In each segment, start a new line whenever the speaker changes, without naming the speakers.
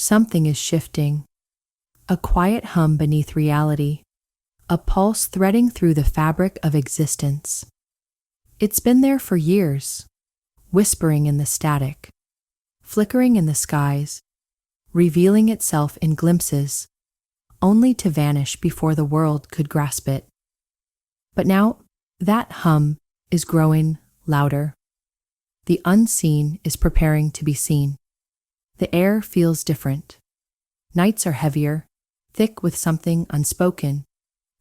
Something is shifting, a quiet hum beneath reality, a pulse threading through the fabric of existence. It's been there for years, whispering in the static, flickering in the skies, revealing itself in glimpses, only to vanish before the world could grasp it. But now, that hum is growing louder. The unseen is preparing to be seen. The air feels different. Nights are heavier, thick with something unspoken,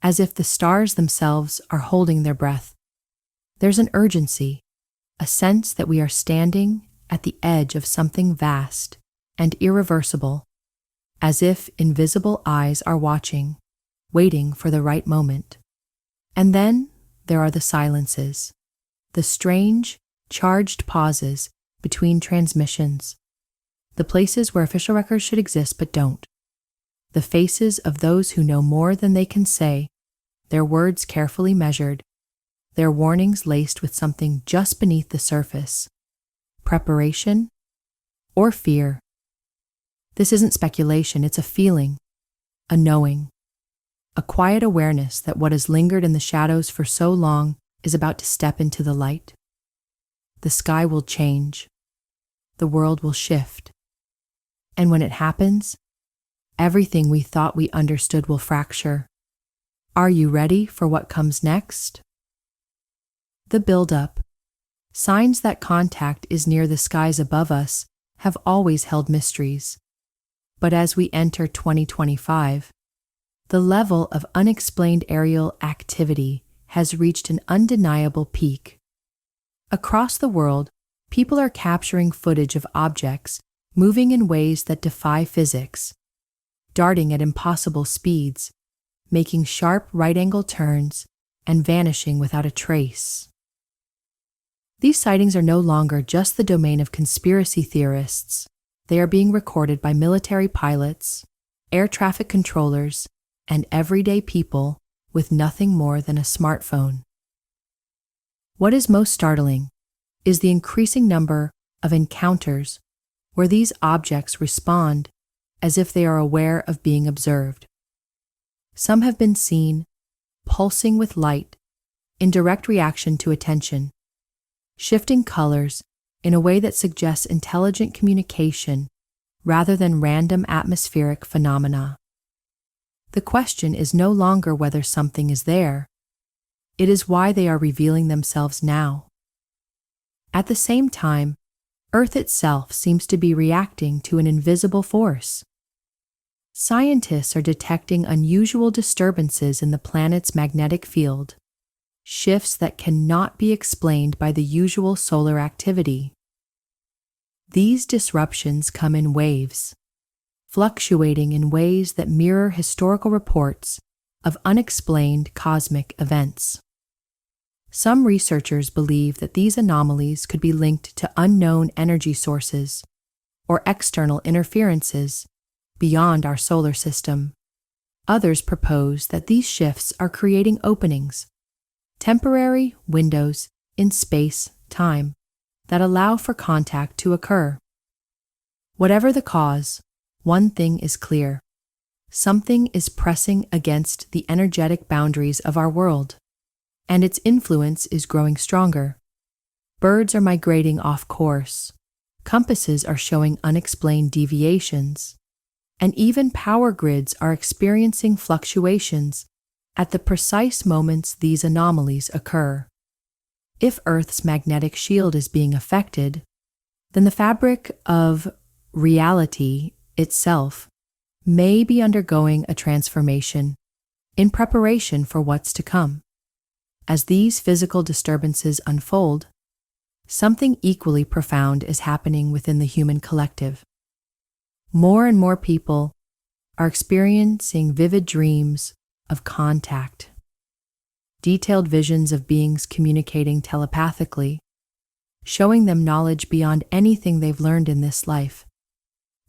as if the stars themselves are holding their breath. There's an urgency, a sense that we are standing at the edge of something vast and irreversible, as if invisible eyes are watching, waiting for the right moment. And then there are the silences, the strange, charged pauses between transmissions, the places where official records should exist but don't, the faces of those who know more than they can say, their words carefully measured, their warnings laced with something just beneath the surface, preparation or fear. This isn't speculation, it's a feeling, a knowing, a quiet awareness that what has lingered in the shadows for so long is about to step into the light. The sky will change, the world will shift, and when it happens, everything we thought we understood will fracture. Are you ready for what comes next? The build-up, signs that contact is near the skies above us, have always held mysteries. But as we enter 2025, the level of unexplained aerial activity has reached an undeniable peak. Across the world, people are capturing footage of objects moving in ways that defy physics, darting at impossible speeds, making sharp right-angle turns, and vanishing without a trace. These sightings are no longer just the domain of conspiracy theorists. They are being recorded by military pilots, air traffic controllers, and everyday people with nothing more than a smartphone. What is most startling is the increasing number of encounters where these objects respond as if they are aware of being observed. Some have been seen pulsing with light in direct reaction to attention, shifting colors in a way that suggests intelligent communication rather than random atmospheric phenomena. The question is no longer whether something is there, it is why they are revealing themselves now. At the same time, Earth itself seems to be reacting to an invisible force. Scientists are detecting unusual disturbances in the planet's magnetic field, shifts that cannot be explained by the usual solar activity. These disruptions come in waves, fluctuating in ways that mirror historical reports of unexplained cosmic events. Some researchers believe that these anomalies could be linked to unknown energy sources or external interferences beyond our solar system. Others propose that these shifts are creating openings, temporary windows in space-time that allow for contact to occur. Whatever the cause, one thing is clear. Something is pressing against the energetic boundaries of our world, and its influence is growing stronger. Birds are migrating off course, compasses are showing unexplained deviations, and even power grids are experiencing fluctuations at the precise moments these anomalies occur. If Earth's magnetic shield is being affected, then the fabric of reality itself may be undergoing a transformation in preparation for what's to come. As these physical disturbances unfold, something equally profound is happening within the human collective. More and more people are experiencing vivid dreams of contact, detailed visions of beings communicating telepathically, showing them knowledge beyond anything they've learned in this life.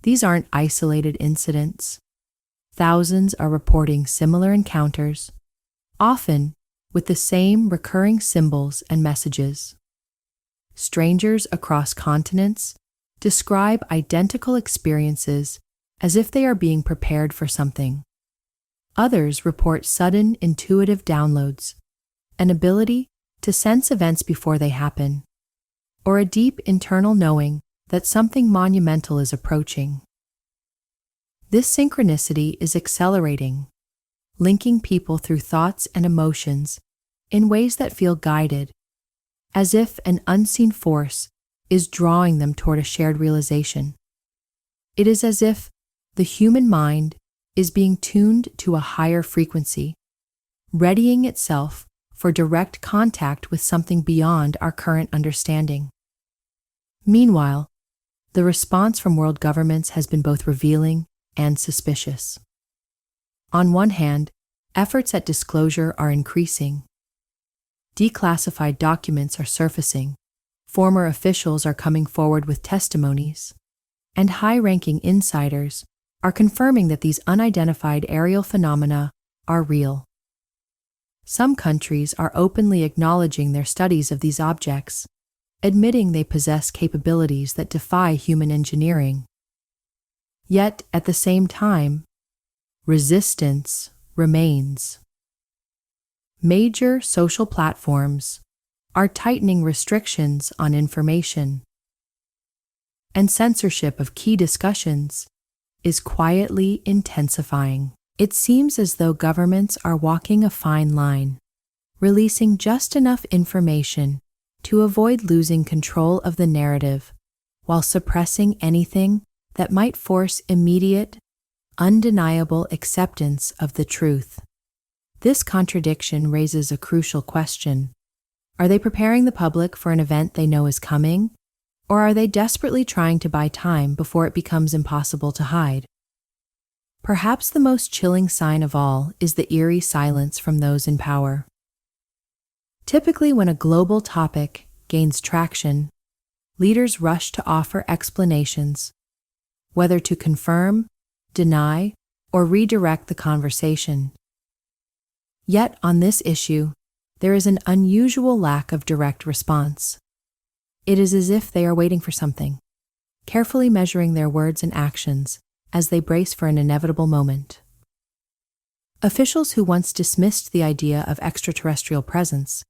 These aren't isolated incidents. Thousands are reporting similar encounters, often with the same recurring symbols and messages. Strangers across continents describe identical experiences as if they are being prepared for something. Others report sudden intuitive downloads, an ability to sense events before they happen, or a deep internal knowing that something monumental is approaching. This synchronicity is accelerating, linking people through thoughts and emotions in ways that feel guided, as if an unseen force is drawing them toward a shared realization. It is as if the human mind is being tuned to a higher frequency, readying itself for direct contact with something beyond our current understanding. Meanwhile, the response from world governments has been both revealing and suspicious. On one hand, efforts at disclosure are increasing. Declassified documents are surfacing, former officials are coming forward with testimonies, and high-ranking insiders are confirming that these unidentified aerial phenomena are real. Some countries are openly acknowledging their studies of these objects, admitting they possess capabilities that defy human engineering. Yet, at the same time, resistance remains. Major social platforms are tightening restrictions on information, and censorship of key discussions is quietly intensifying. It seems as though governments are walking a fine line, releasing just enough information to avoid losing control of the narrative, while suppressing anything that might force immediate, undeniable acceptance of the truth. This contradiction raises a crucial question. Are they preparing the public for an event they know is coming, or are they desperately trying to buy time before it becomes impossible to hide? Perhaps the most chilling sign of all is the eerie silence from those in power. Typically, when a global topic gains traction, leaders rush to offer explanations, whether to confirm, deny, or redirect the conversation. Yet, on this issue, there is an unusual lack of direct response. It is as if they are waiting for something, carefully measuring their words and actions as they brace for an inevitable moment. Officials who once dismissed the idea of extraterrestrial presence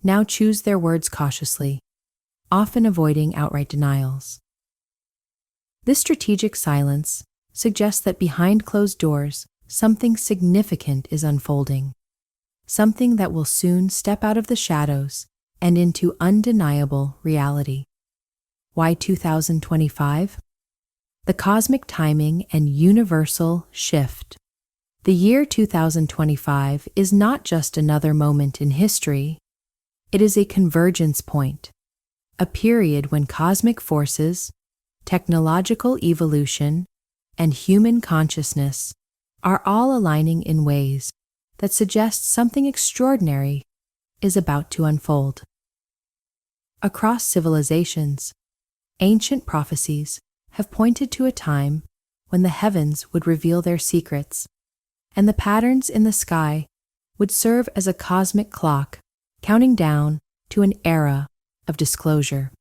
now choose their words cautiously, often avoiding outright denials. This strategic silence suggests that behind closed doors, something significant is unfolding, something that will soon step out of the shadows and into undeniable reality. Why 2025? The cosmic timing and universal shift. The year 2025 is not just another moment in history. It is a convergence point, a period when cosmic forces, technological evolution, and human consciousness are all aligning in ways that suggest something extraordinary is about to unfold. Across civilizations, ancient prophecies have pointed to a time when the heavens would reveal their secrets, and the patterns in the sky would serve as a cosmic clock counting down to an era of disclosure.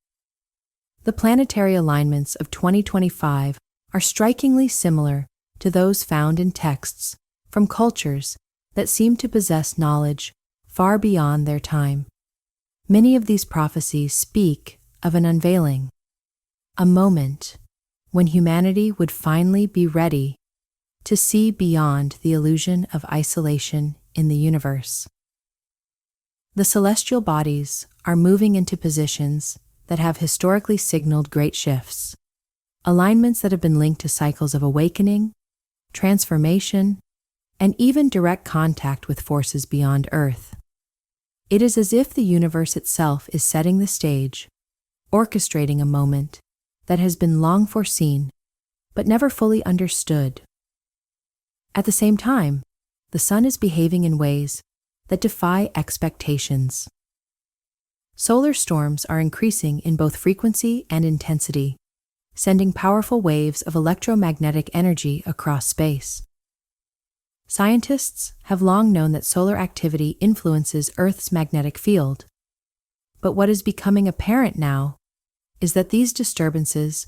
The planetary alignments of 2025 are strikingly similar to those found in texts from cultures that seem to possess knowledge far beyond their time. Many of these prophecies speak of an unveiling, a moment when humanity would finally be ready to see beyond the illusion of isolation in the universe. The celestial bodies are moving into positions that have historically signaled great shifts, alignments that have been linked to cycles of awakening, transformation, and even direct contact with forces beyond Earth. It is as if the universe itself is setting the stage, orchestrating a moment that has been long foreseen, but never fully understood. At the same time, the sun is behaving in ways that defy expectations. Solar storms are increasing in both frequency and intensity, sending powerful waves of electromagnetic energy across space. Scientists have long known that solar activity influences Earth's magnetic field, but what is becoming apparent now is that these disturbances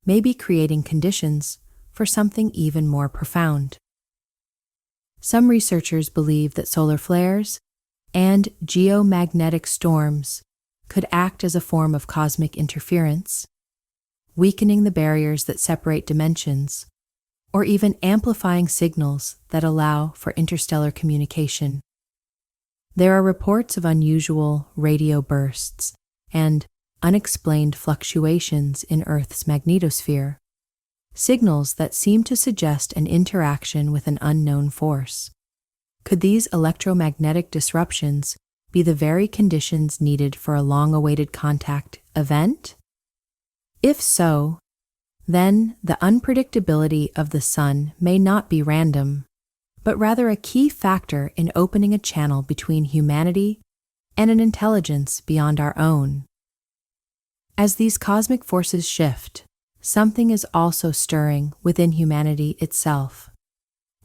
may be creating conditions for something even more profound. Some researchers believe that solar flares and geomagnetic storms could act as a form of cosmic interference, weakening the barriers that separate dimensions, or even amplifying signals that allow for interstellar communication. There are reports of unusual radio bursts and unexplained fluctuations in Earth's magnetosphere, signals that seem to suggest an interaction with an unknown force. Could these electromagnetic disruptions be the very conditions needed for a long-awaited contact event? If so, then the unpredictability of the sun may not be random, but rather a key factor in opening a channel between humanity and an intelligence beyond our own. As these cosmic forces shift, something is also stirring within humanity itself.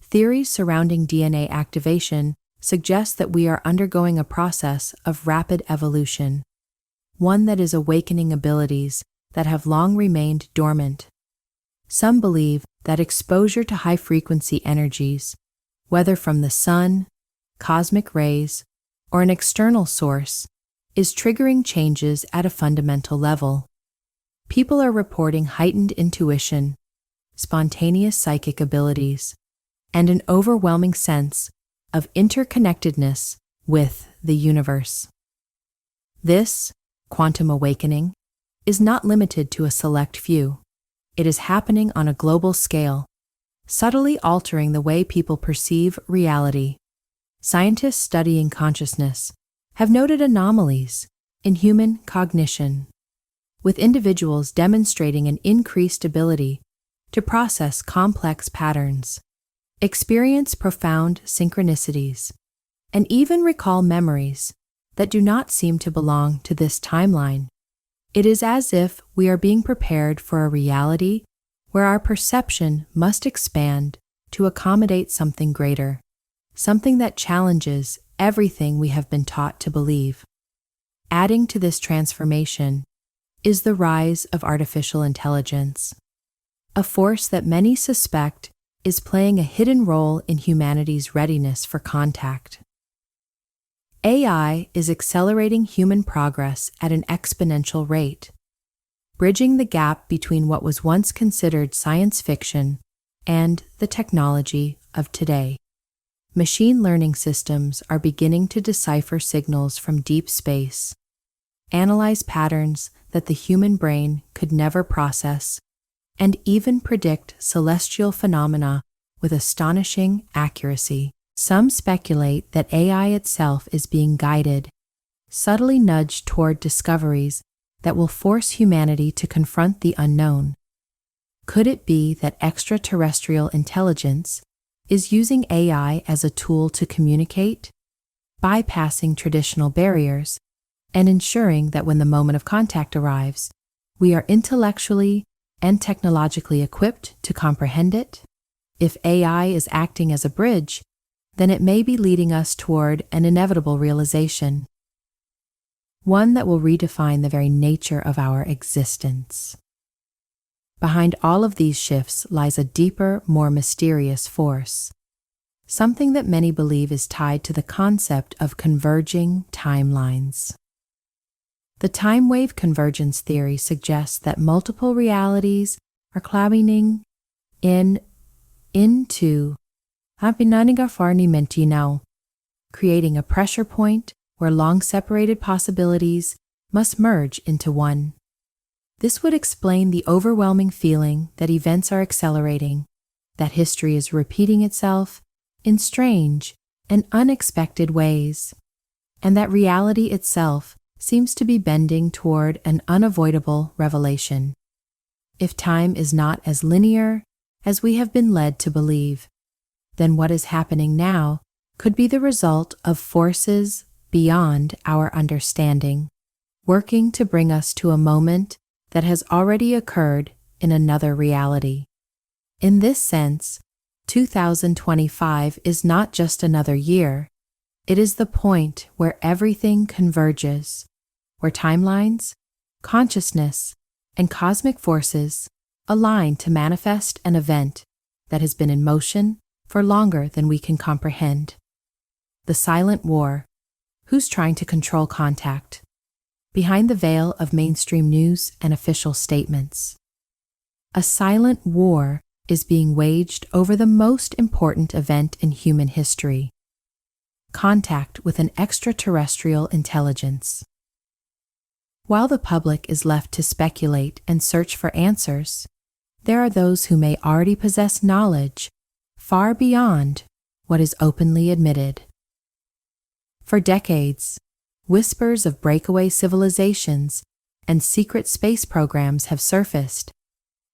Theories surrounding DNA activation suggest that we are undergoing a process of rapid evolution, one that is awakening abilities that have long remained dormant. Some believe that exposure to high-frequency energies, whether from the sun, cosmic rays, or an external source, is triggering changes at a fundamental level. People are reporting heightened intuition, spontaneous psychic abilities, and an overwhelming sense of interconnectedness with the universe. This quantum awakening is not limited to a select few. It is happening on a global scale, subtly altering the way people perceive reality. Scientists studying consciousness have noted anomalies in human cognition, with individuals demonstrating an increased ability to process complex patterns, experience profound synchronicities, and even recall memories that do not seem to belong to this timeline. It is as if we are being prepared for a reality where our perception must expand to accommodate something greater, something that challenges everything we have been taught to believe. Adding to this transformation is the rise of artificial intelligence, a force that many suspect is playing a hidden role in humanity's readiness for contact. AI is accelerating human progress at an exponential rate, bridging the gap between what was once considered science fiction and the technology of today. Machine learning systems are beginning to decipher signals from deep space, analyze patterns that the human brain could never process, and even predict celestial phenomena with astonishing accuracy. Some speculate that AI itself is being guided, subtly nudged toward discoveries that will force humanity to confront the unknown. Could it be that extraterrestrial intelligence is using AI as a tool to communicate, bypassing traditional barriers, and ensuring that when the moment of contact arrives, we are intellectually and technologically equipped to comprehend it? If AI is acting as a bridge, then it may be leading us toward an inevitable realization, one that will redefine the very nature of our existence. Behind all of these shifts lies a deeper, more mysterious force, something that many believe is tied to the concept of converging timelines. The time wave convergence theory suggests that multiple realities are colliding into now, creating a pressure point where long-separated possibilities must merge into one. This would explain the overwhelming feeling that events are accelerating, that history is repeating itself in strange and unexpected ways, and that reality itself seems to be bending toward an unavoidable revelation. If time is not as linear as we have been led to believe, then what is happening now could be the result of forces beyond our understanding, working to bring us to a moment that has already occurred in another reality. In this sense, 2025 is not just another year, it is the point where everything converges, where timelines, consciousness, and cosmic forces align to manifest an event that has been in motion for longer than we can comprehend. The silent war. Who's trying to control contact? Behind the veil of mainstream news and official statements. A silent war is being waged over the most important event in human history: contact with an extraterrestrial intelligence. While the public is left to speculate and search for answers, there are those who may already possess knowledge far beyond what is openly admitted. For decades, whispers of breakaway civilizations and secret space programs have surfaced,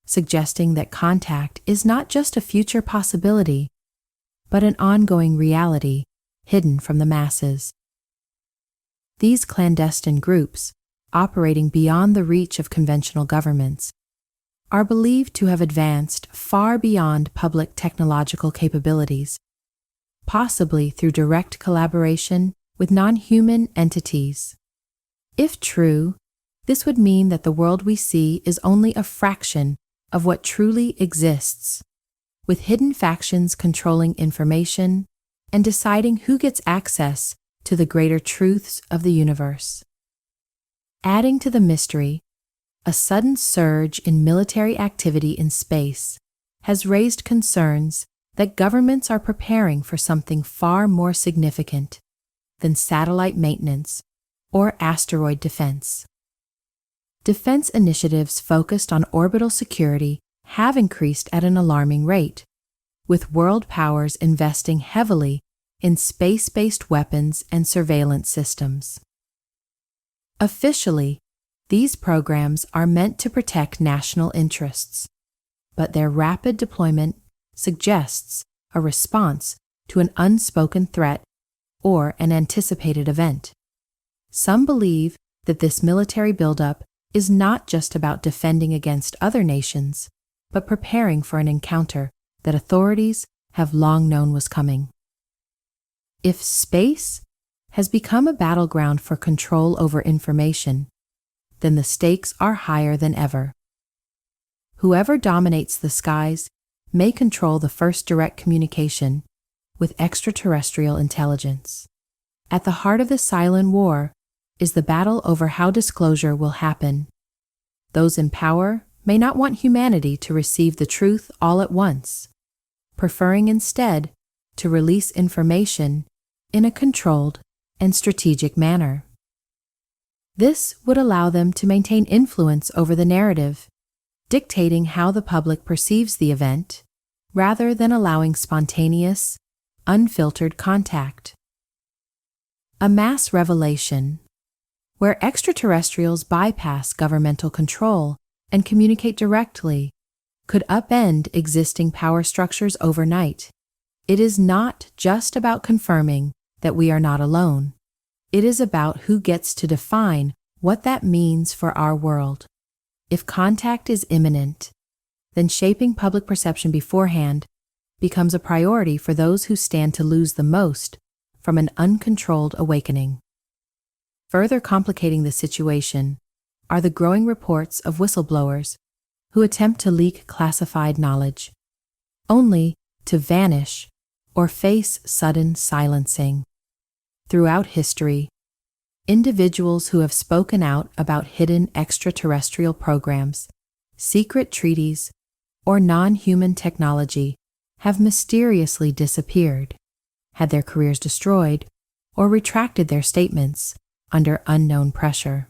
suggesting that contact is not just a future possibility, but an ongoing reality hidden from the masses. These clandestine groups, operating beyond the reach of conventional governments, are believed to have advanced far beyond public technological capabilities, possibly through direct collaboration with non-human entities. If true, this would mean that the world we see is only a fraction of what truly exists, with hidden factions controlling information and deciding who gets access to the greater truths of the universe. Adding to the mystery, a sudden surge in military activity in space has raised concerns that governments are preparing for something far more significant than satellite maintenance or asteroid defense. Defense initiatives focused on orbital security have increased at an alarming rate, with world powers investing heavily in space-based weapons and surveillance systems. Officially, these programs are meant to protect national interests, but their rapid deployment suggests a response to an unspoken threat or an anticipated event. Some believe that this military buildup is not just about defending against other nations, but preparing for an encounter that authorities have long known was coming. If space has become a battleground for control over information, then the stakes are higher than ever. Whoever dominates the skies may control the first direct communication with extraterrestrial intelligence. At the heart of the silent war is the battle over how disclosure will happen. Those in power may not want humanity to receive the truth all at once, preferring instead to release information in a controlled and strategic manner. This would allow them to maintain influence over the narrative, dictating how the public perceives the event, rather than allowing spontaneous, unfiltered contact. A mass revelation, where extraterrestrials bypass governmental control and communicate directly, could upend existing power structures overnight. It is not just about confirming that we are not alone. It is about who gets to define what that means for our world. If contact is imminent, then shaping public perception beforehand becomes a priority for those who stand to lose the most from an uncontrolled awakening. Further complicating the situation are the growing reports of whistleblowers who attempt to leak classified knowledge, only to vanish or face sudden silencing. Throughout history, individuals who have spoken out about hidden extraterrestrial programs, secret treaties, or non-human technology have mysteriously disappeared, had their careers destroyed, or retracted their statements under unknown pressure.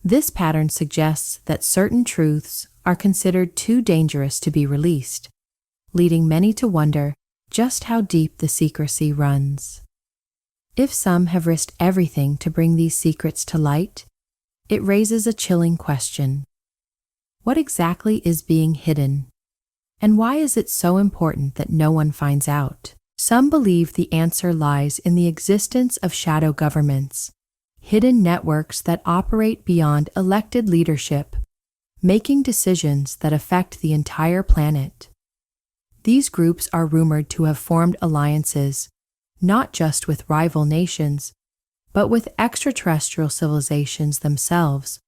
This pattern suggests that certain truths are considered too dangerous to be released, leading many to wonder just how deep the secrecy runs. If some have risked everything to bring these secrets to light, it raises a chilling question. What exactly is being hidden? And why is it so important that no one finds out? Some believe the answer lies in the existence of shadow governments, hidden networks that operate beyond elected leadership, making decisions that affect the entire planet. These groups are rumored to have formed alliances, not just with rival nations, but with extraterrestrial civilizations themselves.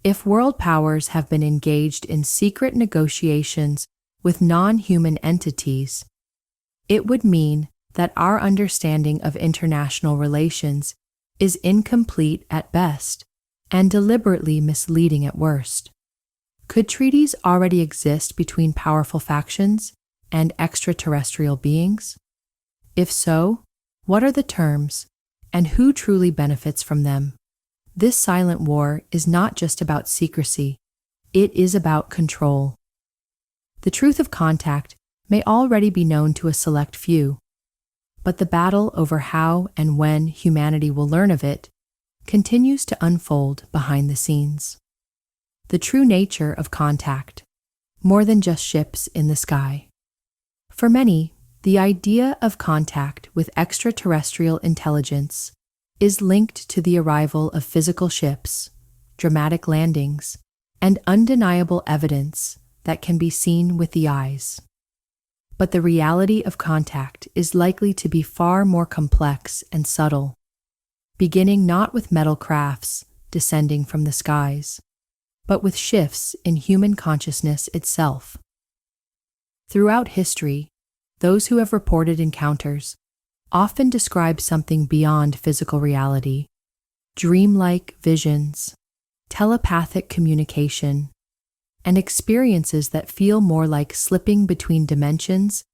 If world powers have been engaged in secret negotiations with non-human entities, it would mean that our understanding of international relations is incomplete at best and deliberately misleading at worst. Could treaties already exist between powerful factions and extraterrestrial beings? If so, what are the terms, and who truly benefits from them? This silent war is not just about secrecy, it is about control. The truth of contact may already be known to a select few, but the battle over how and when humanity will learn of it continues to unfold behind the scenes. The true nature of contact, more than just ships in the sky. For many, the idea of contact with extraterrestrial intelligence is linked to the arrival of physical ships, dramatic landings, and undeniable evidence that can be seen with the eyes. But the reality of contact is likely to be far more complex and subtle, beginning not with metal crafts descending from the skies, but with shifts in human consciousness itself. Throughout history, those who have reported encounters often describe something beyond physical reality, dreamlike visions, telepathic communication, and experiences that feel more like slipping between dimensions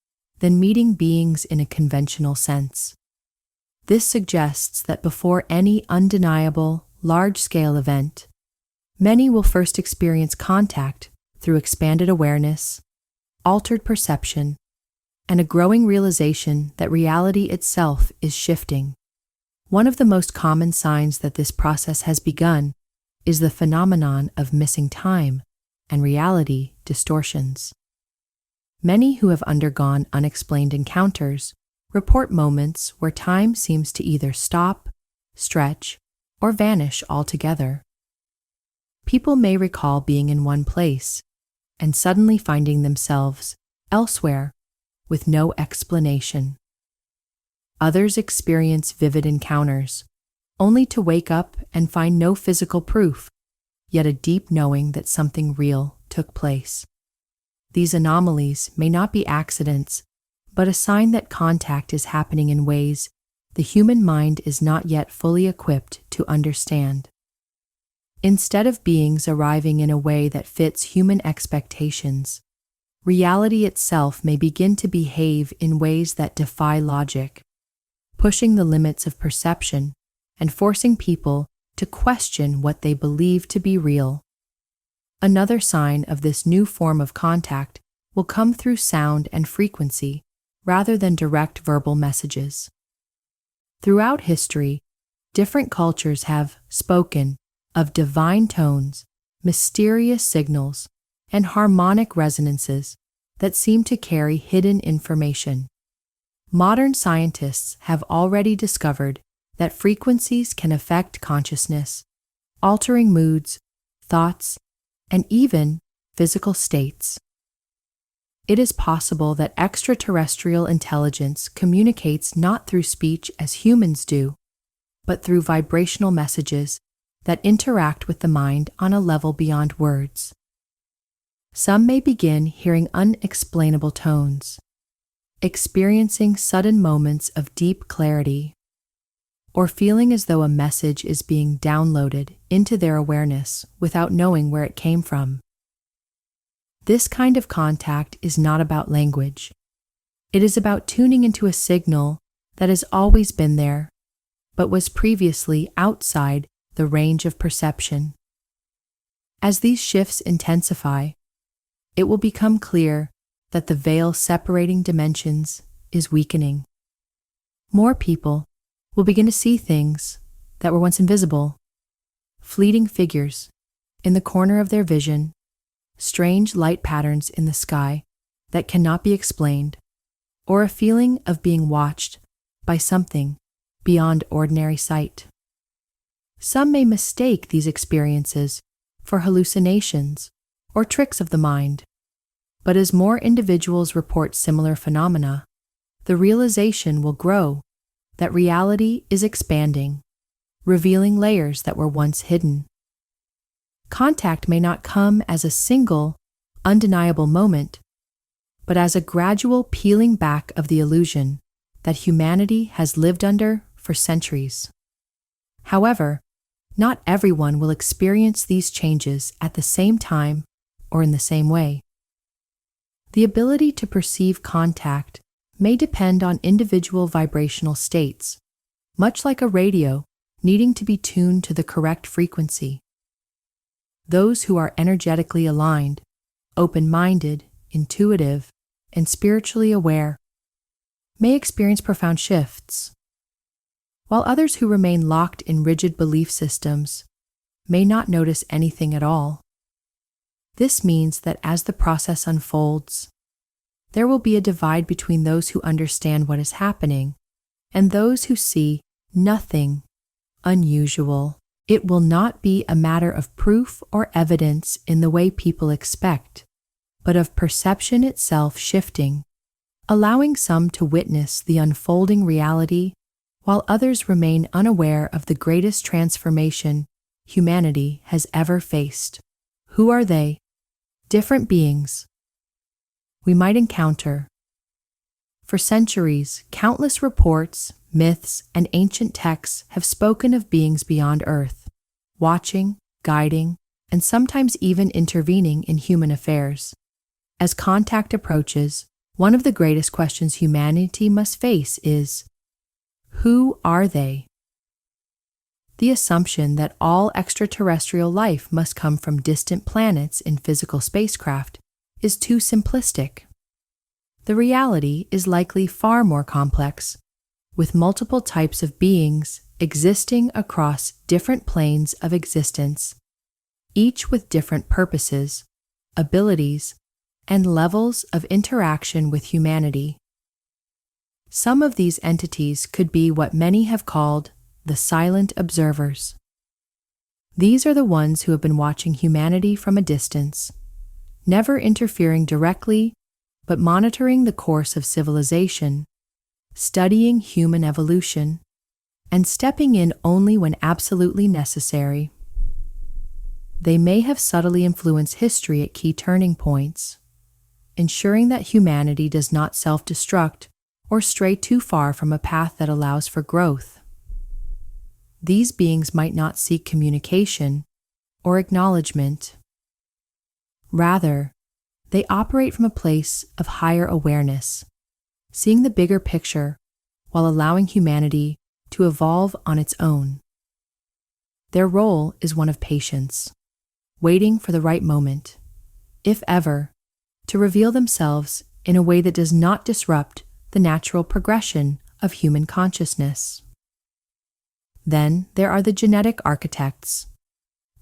than meeting beings in a conventional sense. This suggests that before any undeniable, large-scale event, many will first experience contact through expanded awareness, altered perception, and a growing realization that reality itself is shifting. One of the most common signs that this process has begun is the phenomenon of missing time and reality distortions. Many who have undergone unexplained encounters report moments where time seems to either stop, stretch, or vanish altogether. People may recall being in one place and suddenly finding themselves elsewhere with no explanation. Others experience vivid encounters, only to wake up and find no physical proof, yet a deep knowing that something real took place. These anomalies may not be accidents, but a sign that contact is happening in ways the human mind is not yet fully equipped to understand. Instead of beings arriving in a way that fits human expectations, reality itself may begin to behave in ways that defy logic, pushing the limits of perception and forcing people to question what they believe to be real. Another sign of this new form of contact will come through sound and frequency rather than direct verbal messages. Throughout history, different cultures have spoken of divine tones, mysterious signals, and harmonic resonances that seem to carry hidden information. Modern scientists have already discovered that frequencies can affect consciousness, altering moods, thoughts, and even physical states. It is possible that extraterrestrial intelligence communicates not through speech as humans do, but through vibrational messages that interact with the mind on a level beyond words. Some may begin hearing unexplainable tones, experiencing sudden moments of deep clarity, or feeling as though a message is being downloaded into their awareness without knowing where it came from. This kind of contact is not about language. It is about tuning into a signal that has always been there, but was previously outside the range of perception. As these shifts intensify, it will become clear that the veil separating dimensions is weakening. More people will begin to see things that were once invisible, fleeting figures in the corner of their vision, strange light patterns in the sky that cannot be explained, or a feeling of being watched by something beyond ordinary sight. Some may mistake these experiences for hallucinations or tricks of the mind, but as more individuals report similar phenomena, the realization will grow that reality is expanding, revealing layers that were once hidden. Contact may not come as a single, undeniable moment, but as a gradual peeling back of the illusion that humanity has lived under for centuries. However, not everyone will experience these changes at the same time or in the same way. The ability to perceive contact may depend on individual vibrational states, much like a radio needing to be tuned to the correct frequency. Those who are energetically aligned, open-minded, intuitive, and spiritually aware may experience profound shifts, while others who remain locked in rigid belief systems may not notice anything at all. This means that as the process unfolds, there will be a divide between those who understand what is happening and those who see nothing unusual. It will not be a matter of proof or evidence in the way people expect, but of perception itself shifting, allowing some to witness the unfolding reality while others remain unaware of the greatest transformation humanity has ever faced. Who are they? Different beings we might encounter. For centuries, countless reports, myths, and ancient texts have spoken of beings beyond Earth, watching, guiding, and sometimes even intervening in human affairs. As contact approaches, one of the greatest questions humanity must face is, who are they? The assumption that all extraterrestrial life must come from distant planets in physical spacecraft is too simplistic. The reality is likely far more complex, with multiple types of beings existing across different planes of existence, each with different purposes, abilities, and levels of interaction with humanity. Some of these entities could be what many have called the silent observers. These are the ones who have been watching humanity from a distance, never interfering directly, but monitoring the course of civilization, studying human evolution, and stepping in only when absolutely necessary. They may have subtly influenced history at key turning points, ensuring that humanity does not self-destruct or stray too far from a path that allows for growth. These beings might not seek communication or acknowledgement. Rather, they operate from a place of higher awareness, seeing the bigger picture while allowing humanity to evolve on its own. Their role is one of patience, waiting for the right moment, if ever, to reveal themselves in a way that does not disrupt the natural progression of human consciousness. Then there are the genetic architects,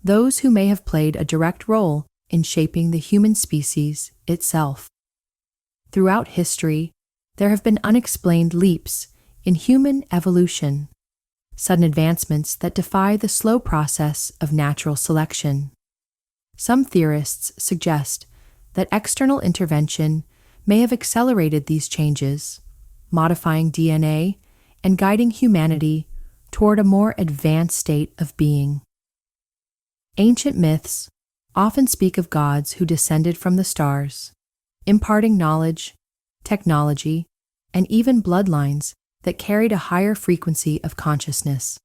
those who may have played a direct role in shaping the human species itself. Throughout history, there have been unexplained leaps in human evolution, sudden advancements that defy the slow process of natural selection. Some theorists suggest that external intervention may have accelerated these changes, modifying DNA and guiding humanity toward a more advanced state of being. Ancient myths often speak of gods who descended from the stars, imparting knowledge, technology, and even bloodlines that carried a higher frequency of consciousness.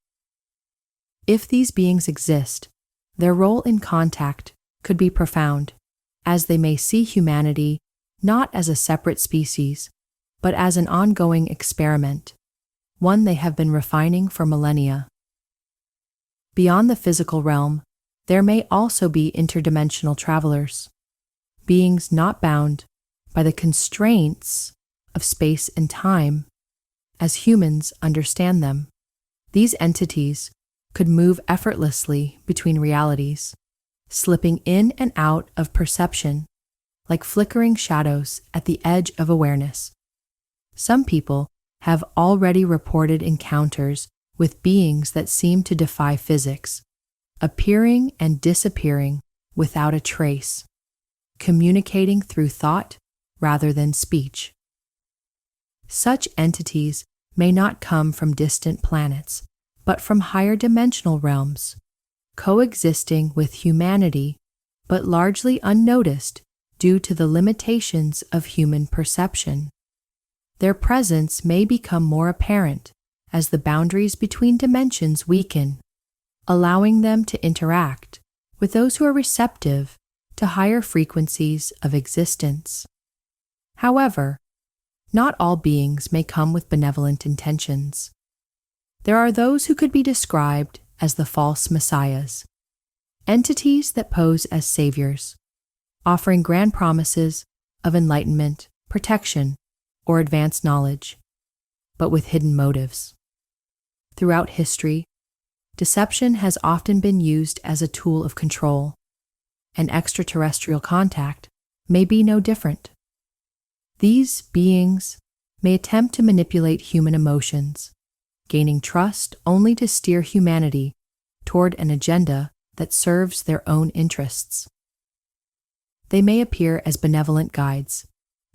If these beings exist, their role in contact could be profound, as they may see humanity not as a separate species, but as an ongoing experiment, one they have been refining for millennia. Beyond the physical realm, there may also be interdimensional travelers, beings not bound by the constraints of space and time as humans understand them. These entities could move effortlessly between realities, slipping in and out of perception like flickering shadows at the edge of awareness. Some people have already reported encounters with beings that seem to defy physics, appearing and disappearing without a trace, communicating through thought rather than speech. Such entities may not come from distant planets, but from higher dimensional realms, coexisting with humanity, but largely unnoticed due to the limitations of human perception. Their presence may become more apparent as the boundaries between dimensions weaken, allowing them to interact with those who are receptive to higher frequencies of existence. However, not all beings may come with benevolent intentions. There are those who could be described as the false messiahs, entities that pose as saviors, offering grand promises of enlightenment, protection, or advanced knowledge, but with hidden motives. Throughout history, deception has often been used as a tool of control, and extraterrestrial contact may be no different. These beings may attempt to manipulate human emotions, gaining trust only to steer humanity toward an agenda that serves their own interests. They may appear as benevolent guides,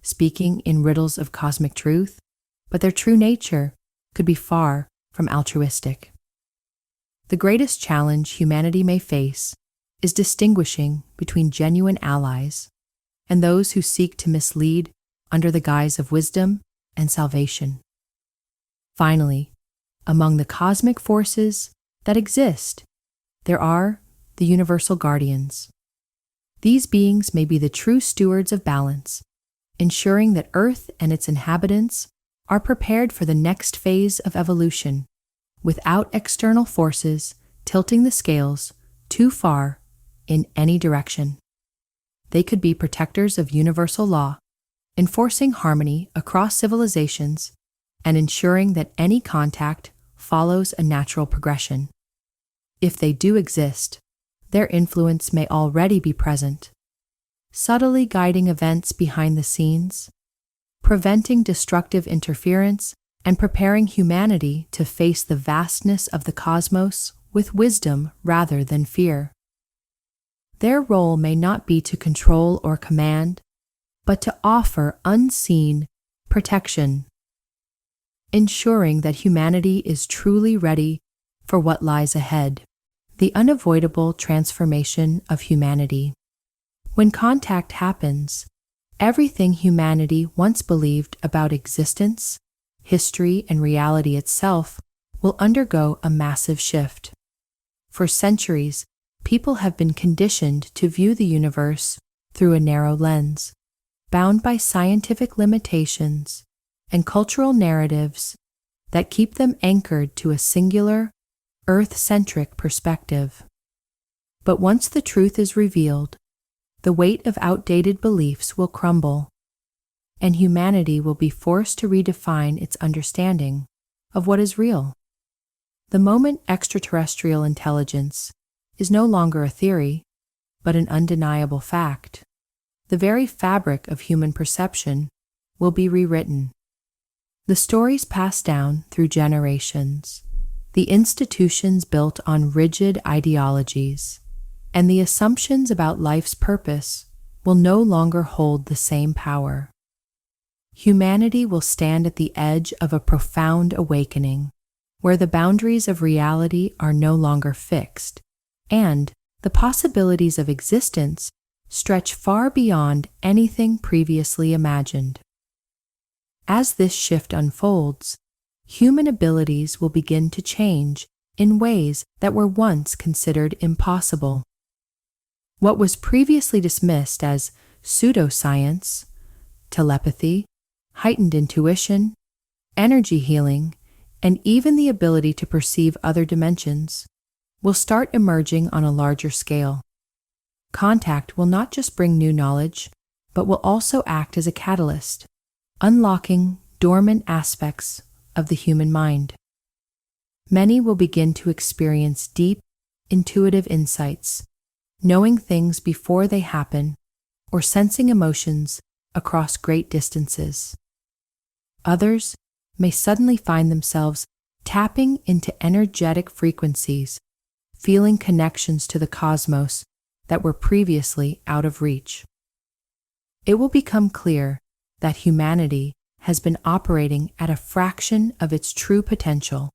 speaking in riddles of cosmic truth, but their true nature could be far from altruistic. The greatest challenge humanity may face is distinguishing between genuine allies and those who seek to mislead under the guise of wisdom and salvation. Finally, among the cosmic forces that exist, there are the universal guardians. These beings may be the true stewards of balance, ensuring that Earth and its inhabitants are prepared for the next phase of evolution, without external forces tilting the scales too far in any direction. They could be protectors of universal law, enforcing harmony across civilizations and ensuring that any contact follows a natural progression. If they do exist, their influence may already be present, subtly guiding events behind the scenes, preventing destructive interference, and preparing humanity to face the vastness of the cosmos with wisdom rather than fear. Their role may not be to control or command, but to offer unseen protection, ensuring that humanity is truly ready for what lies ahead, the unavoidable transformation of humanity. When contact happens, everything humanity once believed about existence, history, and reality itself will undergo a massive shift. For centuries, people have been conditioned to view the universe through a narrow lens, bound by scientific limitations and cultural narratives that keep them anchored to a singular, Earth-centric perspective. But once the truth is revealed, the weight of outdated beliefs will crumble, and humanity will be forced to redefine its understanding of what is real. The moment extraterrestrial intelligence is no longer a theory, but an undeniable fact, the very fabric of human perception will be rewritten. The stories passed down through generations, the institutions built on rigid ideologies, and the assumptions about life's purpose will no longer hold the same power. Humanity will stand at the edge of a profound awakening, where the boundaries of reality are no longer fixed, and the possibilities of existence stretch far beyond anything previously imagined. As this shift unfolds, human abilities will begin to change in ways that were once considered impossible. What was previously dismissed as pseudoscience, telepathy, heightened intuition, energy healing, and even the ability to perceive other dimensions, will start emerging on a larger scale. Contact will not just bring new knowledge, but will also act as a catalyst, unlocking dormant aspects of the human mind. Many will begin to experience deep, intuitive insights, knowing things before they happen, or sensing emotions across great distances. Others may suddenly find themselves tapping into energetic frequencies, feeling connections to the cosmos that were previously out of reach. It will become clear that humanity has been operating at a fraction of its true potential,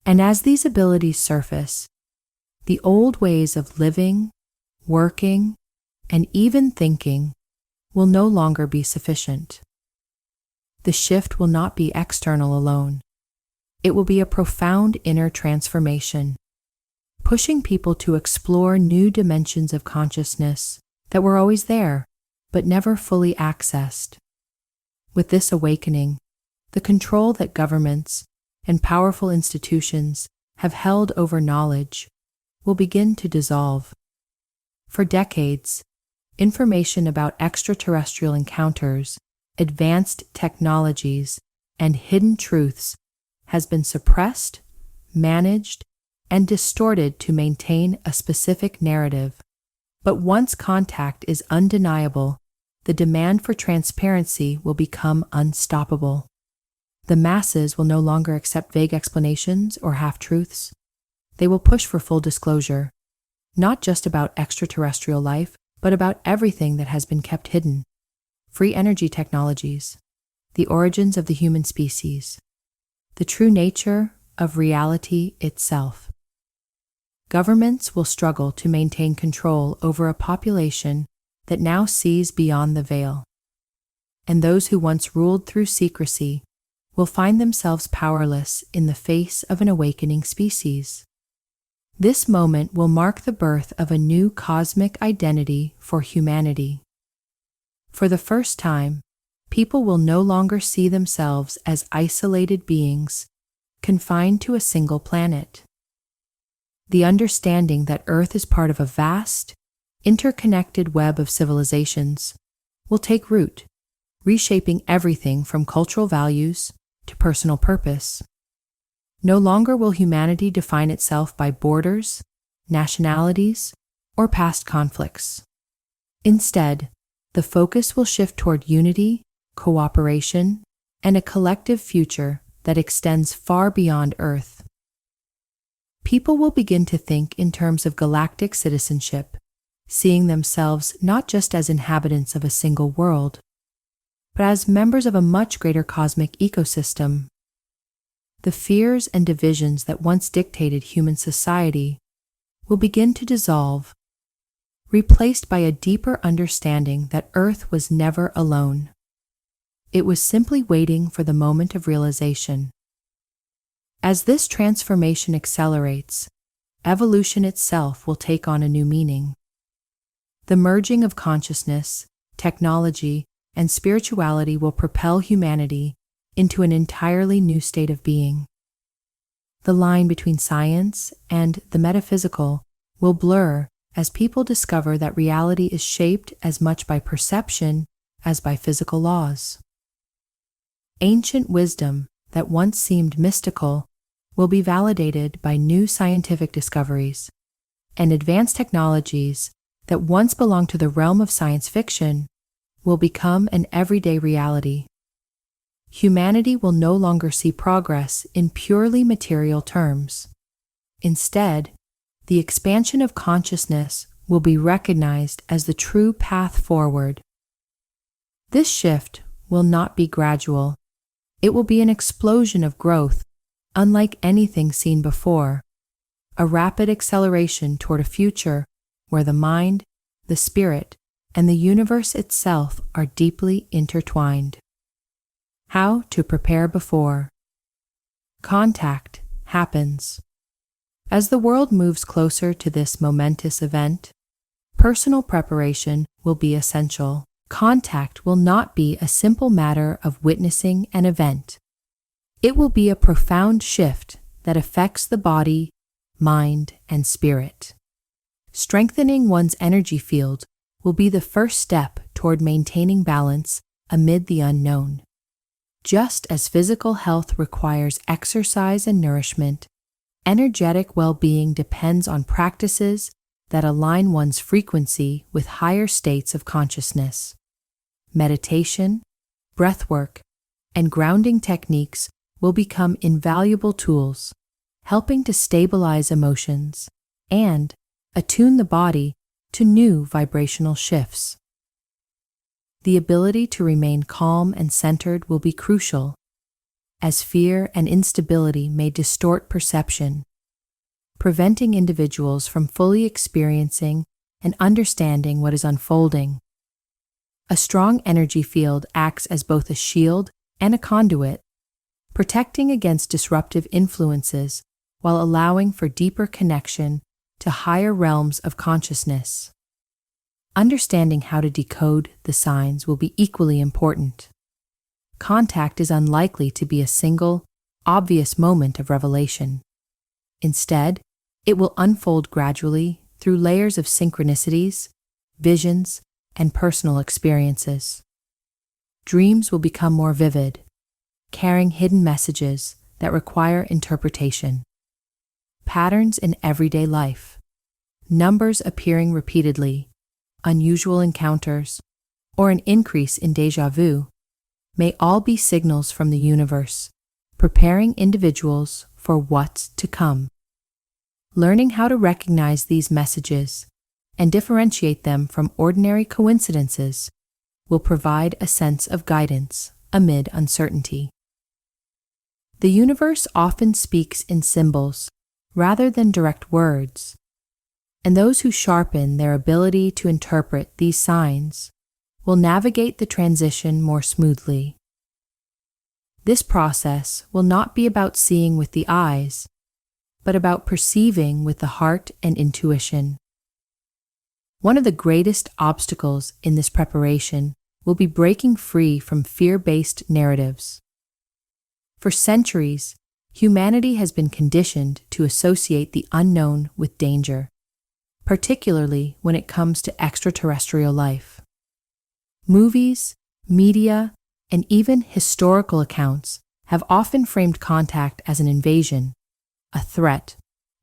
and as these abilities surface, The old ways of living, working, and even thinking will no longer be sufficient. The shift will not be external alone. It will be a profound inner transformation, pushing people to explore new dimensions of consciousness that were always there, but never fully accessed. With this awakening, the control that governments and powerful institutions have held over knowledge will begin to dissolve. For decades, information about extraterrestrial encounters, advanced technologies, and hidden truths has been suppressed, managed, and distorted to maintain a specific narrative. But once contact is undeniable, the demand for transparency will become unstoppable. The masses will no longer accept vague explanations or half-truths. They will push for full disclosure, not just about extraterrestrial life, but about everything that has been kept hidden. Free energy technologies, the origins of the human species, the true nature of reality itself. Governments will struggle to maintain control over a population that now sees beyond the veil. And those who once ruled through secrecy will find themselves powerless in the face of an awakening species. This moment will mark the birth of a new cosmic identity for humanity. For the first time, people will no longer see themselves as isolated beings, confined to a single planet. The understanding that Earth is part of a vast, interconnected web of civilizations will take root, reshaping everything from cultural values to personal purpose. No longer will humanity define itself by borders, nationalities, or past conflicts. Instead, the focus will shift toward unity, cooperation, and a collective future that extends far beyond Earth. People will begin to think in terms of galactic citizenship, seeing themselves not just as inhabitants of a single world, but as members of a much greater cosmic ecosystem. The fears and divisions that once dictated human society will begin to dissolve, replaced by a deeper understanding that Earth was never alone. It was simply waiting for the moment of realization. As this transformation accelerates, evolution itself will take on a new meaning. The merging of consciousness, technology, and spirituality will propel humanity into an entirely new state of being. The line between science and the metaphysical will blur as people discover that reality is shaped as much by perception as by physical laws. Ancient wisdom that once seemed mystical will be validated by new scientific discoveries, and advanced technologies that once belonged to the realm of science fiction will become an everyday reality. Humanity will no longer see progress in purely material terms. Instead, the expansion of consciousness will be recognized as the true path forward. This shift will not be gradual. It will be an explosion of growth, unlike anything seen before, a rapid acceleration toward a future where the mind, the spirit, and the universe itself are deeply intertwined. How to prepare before. Contact happens. As the world moves closer to this momentous event, personal preparation will be essential. Contact will not be a simple matter of witnessing an event. It will be a profound shift that affects the body, mind, and spirit. Strengthening one's energy field will be the first step toward maintaining balance amid the unknown. Just as physical health requires exercise and nourishment, energetic well-being depends on practices that align one's frequency with higher states of consciousness. Meditation, breathwork, and grounding techniques will become invaluable tools, helping to stabilize emotions and attune the body to new vibrational shifts. The ability to remain calm and centered will be crucial, as fear and instability may distort perception. preventing individuals from fully experiencing and understanding what is unfolding. A strong energy field acts as both a shield and a conduit, protecting against disruptive influences while allowing for deeper connection to higher realms of consciousness. Understanding how to decode the signs will be equally important. Contact is unlikely to be a single, obvious moment of revelation. Instead, it will unfold gradually through layers of synchronicities, visions, and personal experiences. Dreams will become more vivid, carrying hidden messages that require interpretation. Patterns in everyday life, numbers appearing repeatedly, unusual encounters, or an increase in déjà vu may all be signals from the universe, preparing individuals for what's to come. Learning how to recognize these messages and differentiate them from ordinary coincidences will provide a sense of guidance amid uncertainty. The universe often speaks in symbols rather than direct words, and those who sharpen their ability to interpret these signs will navigate the transition more smoothly. This process will not be about seeing with the eyes, but about perceiving with the heart and intuition. One of the greatest obstacles in this preparation will be breaking free from fear-based narratives. For centuries, humanity has been conditioned to associate the unknown with danger, particularly when it comes to extraterrestrial life. Movies, media, and even historical accounts have often framed contact as an invasion, a threat,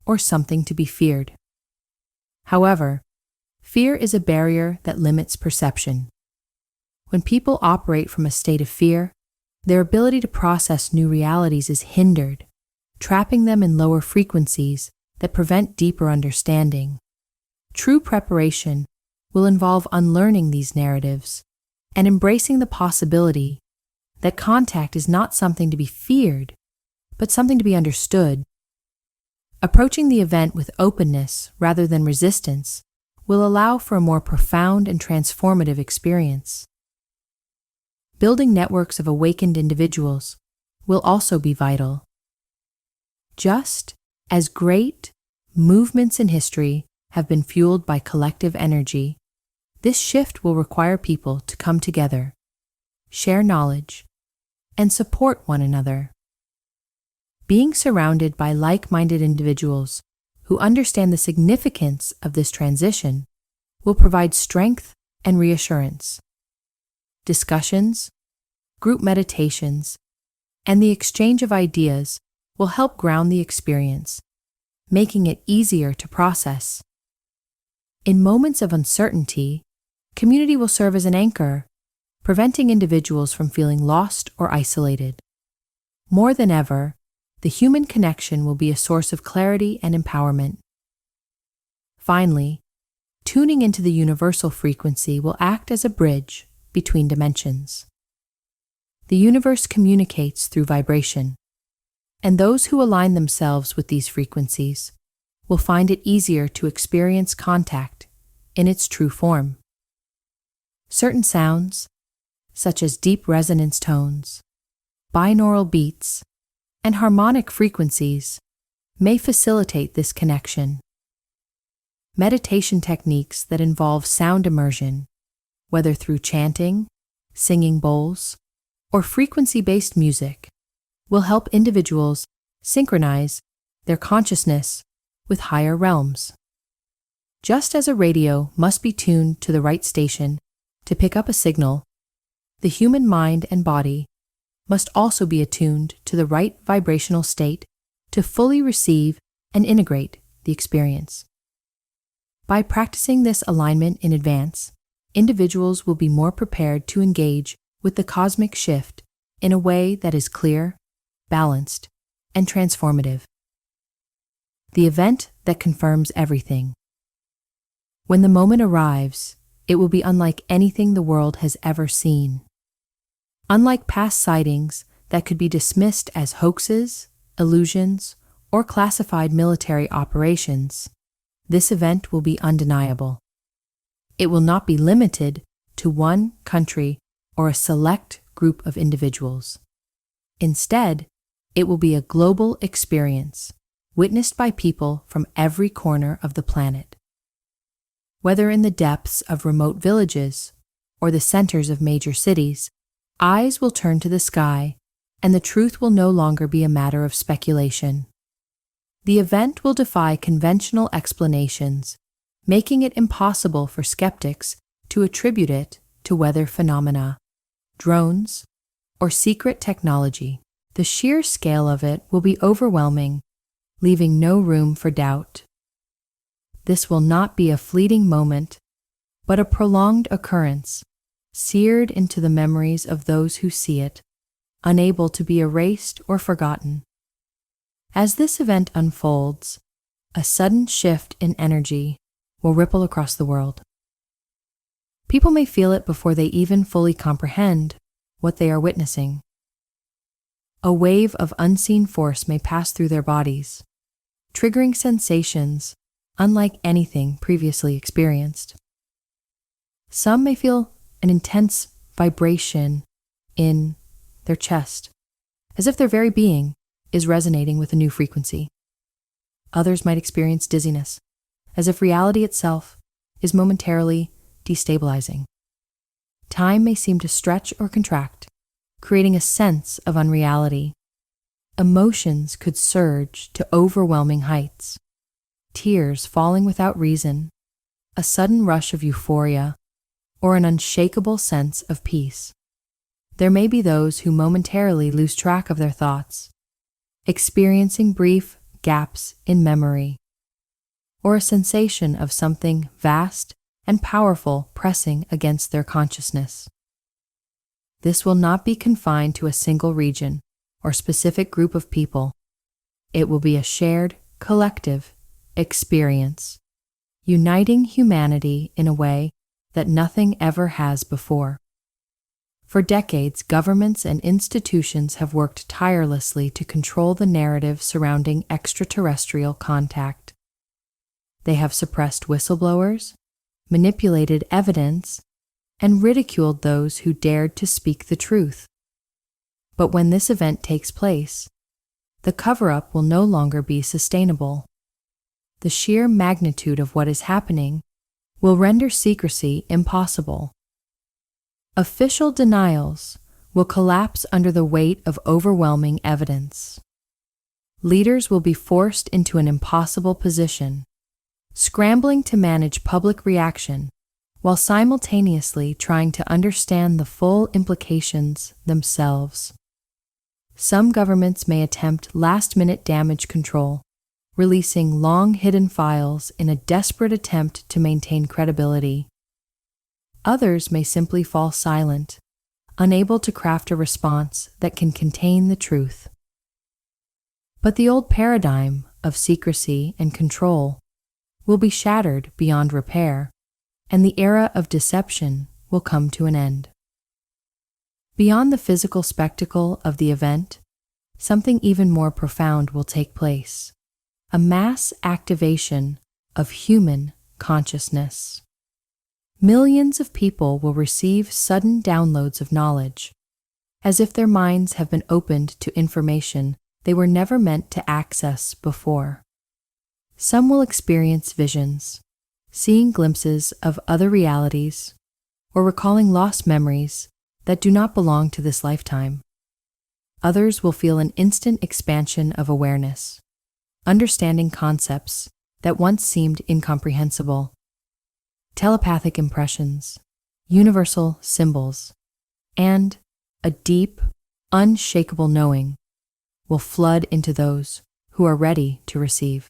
or something to be feared. However, fear is a barrier that limits perception. When people operate from a state of fear, their ability to process new realities is hindered, trapping them in lower frequencies that prevent deeper understanding. True preparation will involve unlearning these narratives and embracing the possibility that contact is not something to be feared, but something to be understood. Approaching the event with openness rather than resistance will allow for a more profound and transformative experience. Building networks of awakened individuals will also be vital. Just as great movements in history have been fueled by collective energy, this shift will require people to come together, share knowledge, and support one another. Being surrounded by like-minded individuals who understand the significance of this transition will provide strength and reassurance. Discussions, group meditations, and the exchange of ideas will help ground the experience, making it easier to process. In moments of uncertainty, community will serve as an anchor, preventing individuals from feeling lost or isolated. More than ever, the human connection will be a source of clarity and empowerment. Finally, tuning into the universal frequency will act as a bridge between dimensions. The universe communicates through vibration, and those who align themselves with these frequencies will find it easier to experience contact in its true form. Certain sounds, such as deep resonance tones, binaural beats, and harmonic frequencies, may facilitate this connection. Meditation techniques that involve sound immersion, whether through chanting, singing bowls, or frequency-based music, will help individuals synchronize their consciousness with higher realms. Just as a radio must be tuned to the right station to pick up a signal, the human mind and body must also be attuned to the right vibrational state to fully receive and integrate the experience. By practicing this alignment in advance, individuals will be more prepared to engage with the cosmic shift in a way that is clear, balanced, and transformative. The event that confirms everything. When the moment arrives, it will be unlike anything the world has ever seen. Unlike past sightings that could be dismissed as hoaxes, illusions, or classified military operations, this event will be undeniable. It will not be limited to one country or a select group of individuals. Instead, it will be a global experience, witnessed by people from every corner of the planet. Whether in the depths of remote villages or the centers of major cities, eyes will turn to the sky, and the truth will no longer be a matter of speculation. The event will defy conventional explanations, making it impossible for skeptics to attribute it to weather phenomena, drones, or secret technology. The sheer scale of it will be overwhelming, leaving no room for doubt. This will not be a fleeting moment, but a prolonged occurrence, seared into the memories of those who see it, unable to be erased or forgotten. As this event unfolds, a sudden shift in energy will ripple across the world. People may feel it before they even fully comprehend what they are witnessing. A wave of unseen force may pass through their bodies, triggering sensations unlike anything previously experienced. Some may feel an intense vibration in their chest, as if their very being is resonating with a new frequency. Others might experience dizziness, as if reality itself is momentarily destabilizing. Time may seem to stretch or contract, creating a sense of unreality. Emotions could surge to overwhelming heights, tears falling without reason, a sudden rush of euphoria, or an unshakable sense of peace. There may be those who momentarily lose track of their thoughts, experiencing brief gaps in memory, or a sensation of something vast and powerful pressing against their consciousness. This will not be confined to a single region or specific group of people. It will be a shared, collective experience, uniting humanity in a way that nothing ever has before. For decades, governments and institutions have worked tirelessly to control the narrative surrounding extraterrestrial contact. They have suppressed whistleblowers, manipulated evidence, and ridiculed those who dared to speak the truth. But when this event takes place, the cover-up will no longer be sustainable. The sheer magnitude of what is happening will render secrecy impossible. Official denials will collapse under the weight of overwhelming evidence. Leaders will be forced into an impossible position, scrambling to manage public reaction while simultaneously trying to understand the full implications themselves. Some governments may attempt last-minute damage control, releasing long-hidden files in a desperate attempt to maintain credibility. Others may simply fall silent, unable to craft a response that can contain the truth. But the old paradigm of secrecy and control will be shattered beyond repair, and the era of deception will come to an end. Beyond the physical spectacle of the event, something even more profound will take place: a mass activation of human consciousness. Millions of people will receive sudden downloads of knowledge, as if their minds have been opened to information they were never meant to access before. Some will experience visions, seeing glimpses of other realities, or recalling lost memories that do not belong to this lifetime. Others will feel an instant expansion of awareness, understanding concepts that once seemed incomprehensible. Telepathic impressions, universal symbols, and a deep, unshakable knowing will flood into those who are ready to receive.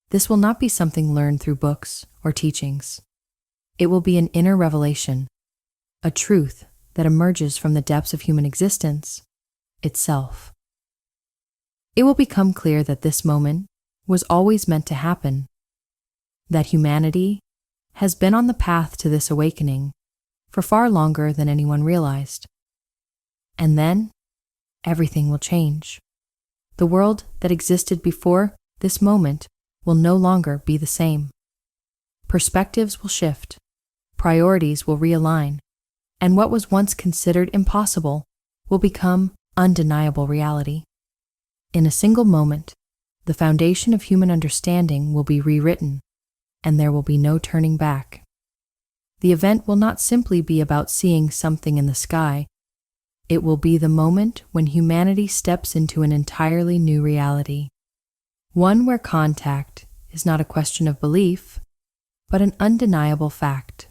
This will not be something learned through books or teachings. It will be an inner revelation, a truth that emerges from the depths of human existence itself. It will become clear that this moment was always meant to happen, that humanity has been on the path to this awakening for far longer than anyone realized. And then, everything will change. The world that existed before this moment will no longer be the same. Perspectives will shift, priorities will realign, and what was once considered impossible will become undeniable reality. In a single moment, the foundation of human understanding will be rewritten, and there will be no turning back. The event will not simply be about seeing something in the sky. It will be the moment when humanity steps into an entirely new reality, one where contact is not a question of belief, but an undeniable fact.